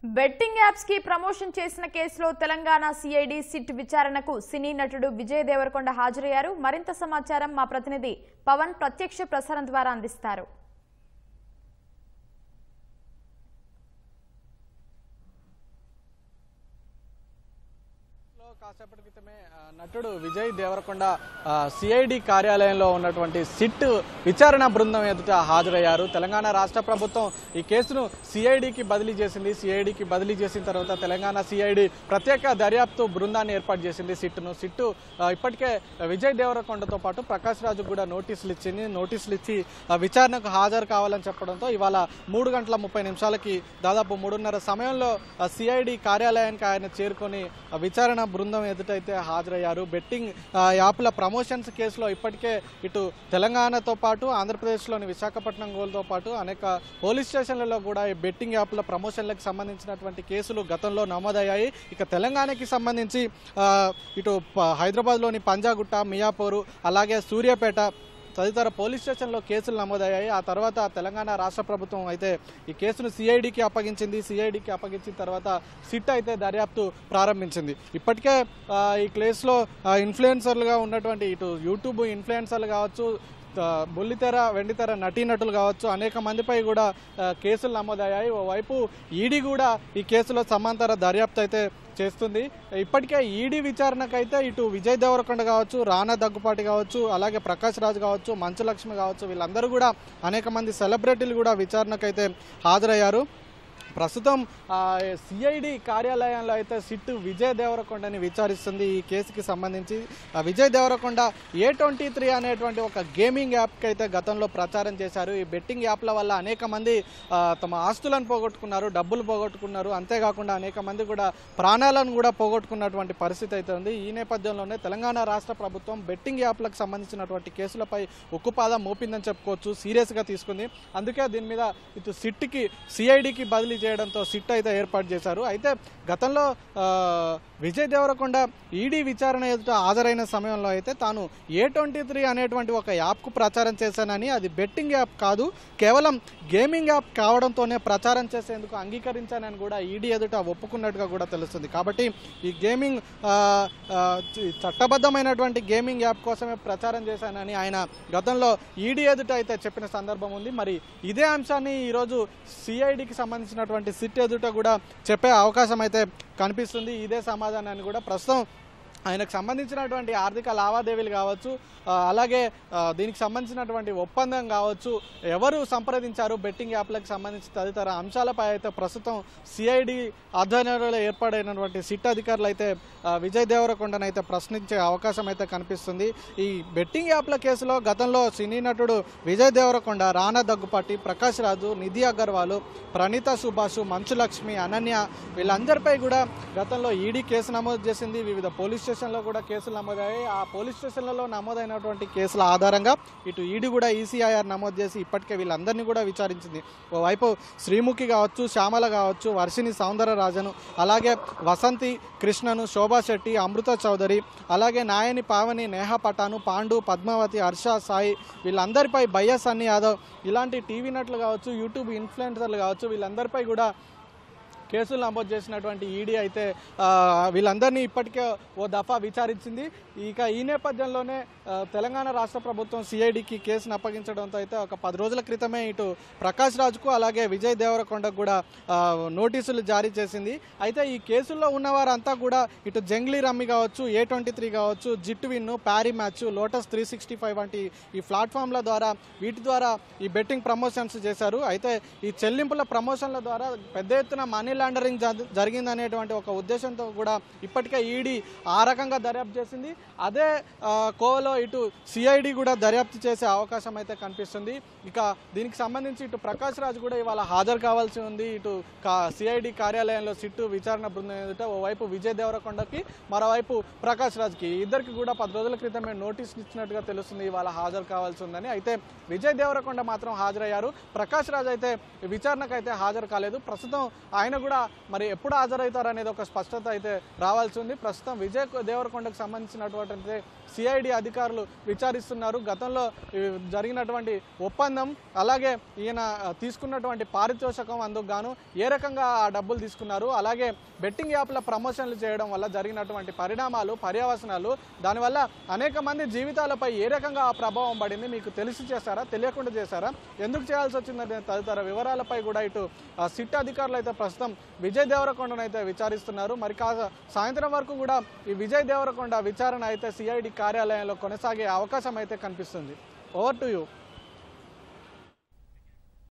Betting apps కి promotion చేసిన కేసులో తెలంగాణ సిఐడి సిట్ విచారణకు సినీ నటుడు విజయ్ దేవరకొండ హాజరయ్యారు. మరింత సమాచారం మా ప్రతినిధి పవన్ ప్రత్యక్ష ప్రసారం ద్వారా అందిస్తారు. కాసేపటి క్రితమే నటుడు విజయ్ దేవరకొండ సిఐడి కార్యాలయంలో ఉన్నటువంటి సిట్ విచారణ బృందం ఎదుట హాజరయ్యారు. తెలంగాణ రాష్ట్ర ప్రభుత్వం ఈ కేసును సిఐడికి బదిలీ చేసింది. సిఐడికి బదిలీ చేసిన తర్వాత తెలంగాణ సిఐడి ప్రత్యేక దర్యాప్తు బృందాన్ని ఏర్పాటు చేసింది. సిట్ ఇప్పటికే విజయ్ దేవరకొండతో పాటు ప్రకాష్ రాజు కూడా నోటీసులు ఇచ్చింది. నోటీసులు ఇచ్చి విచారణకు హాజరు కావాలని చెప్పడంతో ఇవాళ 3:30 దాదాపు 3:30 సమయంలో సిఐడి కార్యాలయానికి ఆయన చేరుకొని విచారణ బృందం ఎదుటైతే హాజరయ్యారు. బెట్టింగ్ యాప్ల ప్రమోషన్స్ కేసులో ఇప్పటికే ఇటు తెలంగాణతో పాటు ఆంధ్రప్రదేశ్లోని విశాఖపట్నం గోల్తో పాటు అనేక పోలీస్ స్టేషన్లలో కూడా ఈ బెట్టింగ్ యాప్ల ప్రమోషన్లకు సంబంధించినటువంటి కేసులు గతంలో నమోదయ్యాయి. ఇక తెలంగాణకి సంబంధించి ఇటు హైదరాబాద్లోని పంజాగుట్ట, మియాపూరు, అలాగే సూర్యాపేట తదితర పోలీస్ స్టేషన్లో కేసులు నమోదయ్యాయి. ఆ తర్వాత తెలంగాణ రాష్ట్ర ప్రభుత్వం అయితే ఈ కేసును సిఐడికి అప్పగించింది. సిఐడికి అప్పగించిన తర్వాత సిట్ అయితే దర్యాప్తు ప్రారంభించింది. ఇప్పటికే ఈ కేసులో ఇన్ఫ్లుయెన్సర్లుగా ఉన్నటువంటి ఇటు యూట్యూబ్ ఇన్ఫ్లుయెన్సర్లు కావచ్చు, బుల్లితెర వెండితెర నటీనటులు కావచ్చు, అనేక మందిపై కూడా కేసులు నమోదయ్యాయి. ఓవైపు ఈడీ కూడా ఈ కేసులో సమాంతర దర్యాప్తు అయితే చేస్తుంది. ఇప్పటికే ఈడీ విచారణకైతే ఇటు విజయ్ దేవరకొండ కావచ్చు, రానా దగ్గుపాటి కావచ్చు, అలాగే ప్రకాష్ రాజ్ కావచ్చు, మంచు లక్ష్మి కావచ్చు, వీళ్ళందరూ కూడా అనేక మంది సెలబ్రిటీలు కూడా విచారణకైతే హాజరయ్యారు. ప్రస్తుతం సిఐడి కార్యాలయంలో అయితే సిట్ విజయ్ దేవరకొండని విచారిస్తుంది. ఈ కేసుకి సంబంధించి విజయ్ దేవరకొండ A23 అనేటువంటి ఒక గేమింగ్ యాప్కి అయితే గతంలో ప్రచారం చేశారు. ఈ బెట్టింగ్ యాప్ల వల్ల అనేక మంది తమ ఆస్తులను పోగొట్టుకున్నారు, డబ్బులు పోగొట్టుకున్నారు. అంతేకాకుండా అనేక మంది కూడా ప్రాణాలను కూడా పోగొట్టుకున్నటువంటి పరిస్థితి అయితే ఉంది. ఈ నేపథ్యంలోనే తెలంగాణ రాష్ట్ర ప్రభుత్వం బెట్టింగ్ యాప్లకు సంబంధించినటువంటి కేసులపై ఉక్కుపాదం మోపిందని చెప్పుకోవచ్చు, సీరియస్గా తీసుకుంది. అందుకే దీని మీద ఇటు సిట్కి సిఐడికి బదిలీ చేయడంతో సిట్ అయితే ఏర్పాటు చేశారు. అయితే గతంలో విజయ్ దేవరకొండ ఈడీ విచారణ ఎదుట హాజరైన సమయంలో అయితే తాను A23 అనేటువంటి ఒక యాప్కు ప్రచారం చేశానని, అది బెట్టింగ్ యాప్ కాదు, కేవలం గేమింగ్ యాప్ కావడంతోనే ప్రచారం చేసేందుకు అంగీకరించానని కూడా ఈడీ ఎదుట ఒప్పుకున్నట్టుగా కూడా తెలుస్తుంది. కాబట్టి ఈ గేమింగ్ చట్టబద్ధమైనటువంటి గేమింగ్ యాప్ కోసమే ప్రచారం చేశానని ఆయన గతంలో ఈడీ ఎదుట అయితే చెప్పిన సందర్భం ఉంది. మరి ఇదే అంశాన్ని ఈరోజు సిఐడికి సంబంధించినటువంటి సిట్ ఎదుట కూడా చెప్పే అవకాశం అయితే కనిపిస్తుంది. ఇదే సమాధానాన్ని కూడా ప్రస్తుతం ఆయనకు సంబంధించినటువంటి ఆర్థిక లావాదేవీలు కావచ్చు, అలాగే దీనికి సంబంధించినటువంటి ఒప్పందం కావచ్చు, ఎవరు సంప్రదించారు బెట్టింగ్ యాప్లకు సంబంధించి తదితర అంశాలపై అయితే ప్రస్తుతం సిఐడి ఆధ్వర్యంలో ఏర్పాటైనటువంటి సిట్ అధికారులు అయితే విజయ్ దేవరకొండను అయితే ప్రశ్నించే అవకాశం అయితే కనిపిస్తుంది. ఈ బెట్టింగ్ యాప్ల కేసులో గతంలో సినీ నటుడు విజయ్ దేవరకొండ, రానా దగ్గుపాటి, ప్రకాష్ రాజు, నిధి అగర్వాల్, ప్రణీత సుభాష్, మంచు లక్ష్మి, అనన్య వీళ్ళందరిపై కూడా గతంలో ఈడీ కేసు నమోదు చేసింది. వివిధ పోలీస్ స్టేషన్లో కూడా కేసులు నమోదయ్యాయి. ఆ పోలీస్ స్టేషన్లలో నమోదైనటువంటి కేసుల ఆధారంగా ఇటు ఈడీ కూడా ECIR నమోదు చేసి ఇప్పటికే వీళ్ళందరినీ కూడా విచారించింది. ఓవైపు శ్రీముఖి కావచ్చు, శ్యామల కావచ్చు, వర్షిని సౌందరరాజను, అలాగే వసంతి కృష్ణను, శోభా శెట్టి, అమృత చౌదరి, అలాగే నాయని పావని, నేహా పటాను, పాండు, పద్మావతి, హర్ష, సాయి వీళ్ళందరిపై బయ్య సన్నీ యాదవ్ ఇలాంటి టీవీ నటులు కావచ్చు, యూట్యూబ్ ఇన్ఫ్లుయెన్సర్లు కావచ్చు, వీళ్ళందరిపై కూడా కేసులు నమోదు చేసినటువంటి ఈడీ అయితే వీళ్ళందరినీ ఇప్పటికే ఓ దఫా విచారించింది. ఇక ఈ నేపథ్యంలోనే తెలంగాణ రాష్ట్ర ప్రభుత్వం సిఐడికి కేసును అప్పగించడంతో అయితే ఒక 10 రోజుల క్రితమే ఇటు ప్రకాష్ రాజ్కు అలాగే విజయ్ దేవరకొండకు కూడా నోటీసులు జారీ చేసింది. అయితే ఈ కేసుల్లో ఉన్నవారంతా కూడా ఇటు జంగ్లీ రమ్మి కావచ్చు, A23 కావచ్చు, జిట్ విన్, ప్యారీ మ్యాచ్, లోటస్ 365 వంటి ఈ ప్లాట్ఫామ్ల ద్వారా వీటి ద్వారా ఈ బెట్టింగ్ ప్రమోషన్స్ చేశారు. అయితే ఈ చెల్లింపుల ప్రమోషన్ల ద్వారా పెద్ద ఎత్తున మనీ లాండరింగ్ జరిగిందనేటువంటి ఒక ఉద్దేశంతో కూడా ఇప్పటికే ఈడీ ఆ రకంగా దర్యాప్తు చేసింది. అదే కోవలో ఇటు సిఐడి కూడా దర్యాప్తు చేసే అవకాశం అయితే కనిపిస్తుంది. ఇక దీనికి సంబంధించి ఇటు ప్రకాష్ రాజ్ కూడా ఇవాళ హాజరు కావాల్సి ఉంది. ఇటు సిఐడి కార్యాలయంలో సిట్టు విచారణ బృందం ఎదుట ఓవైపు విజయ్ దేవరకొండకి, మరోవైపు ప్రకాష్ రాజ్కి ఇద్దరికి కూడా 10 రోజుల క్రితమే నోటీసులు ఇచ్చినట్టుగా తెలుస్తుంది. ఇవాళ హాజరు కావాల్సి ఉందని. అయితే విజయ్ దేవరకొండ మాత్రం హాజరయ్యారు. ప్రకాష్ రాజ్ అయితే విచారణకు అయితే హాజరు కాలేదు. ప్రస్తుతం ఆయన కూడా కూడా మరి ఎప్పుడు హాజరవుతారు అనేది ఒక స్పష్టత అయితే రావాల్సి ఉంది. ప్రస్తుతం విజయ్ దేవరకొండకు సంబంధించినటువంటి సిఐడి అధికారులు విచారిస్తున్నారు. గతంలో జరిగినటువంటి ఒప్పందం, అలాగే ఈయన తీసుకున్నటువంటి పారితోషికం అందుకు గాను ఏ రకంగా ఆ డబ్బులు తీసుకున్నారు, అలాగే బెట్టింగ్ యాప్ల ప్రమోషన్లు చేయడం వల్ల జరిగినటువంటి పరిణామాలు, పర్యవసనాలు, దానివల్ల అనేక మంది జీవితాలపై ఏ రకంగా ఆ ప్రభావం పడింది, మీకు తెలిసి చేశారా, తెలియకుండా చేశారా, ఎందుకు చేయాల్సి వచ్చిందనే తదితర వివరాలపై కూడా ఇటు సిట్ అధికారులు అయితే ప్రస్తుతం విజయ్ దేవరకొండను అయితే విచారిస్తున్నారు. మరి సాయంత్రం వరకు కూడా ఈ విజయ్ దేవరకొండ విచారణ అయితే సిఐడి కార్యాలయంలో కొనసాగే అవకాశం అయితే కనిపిస్తుంది. Over to you.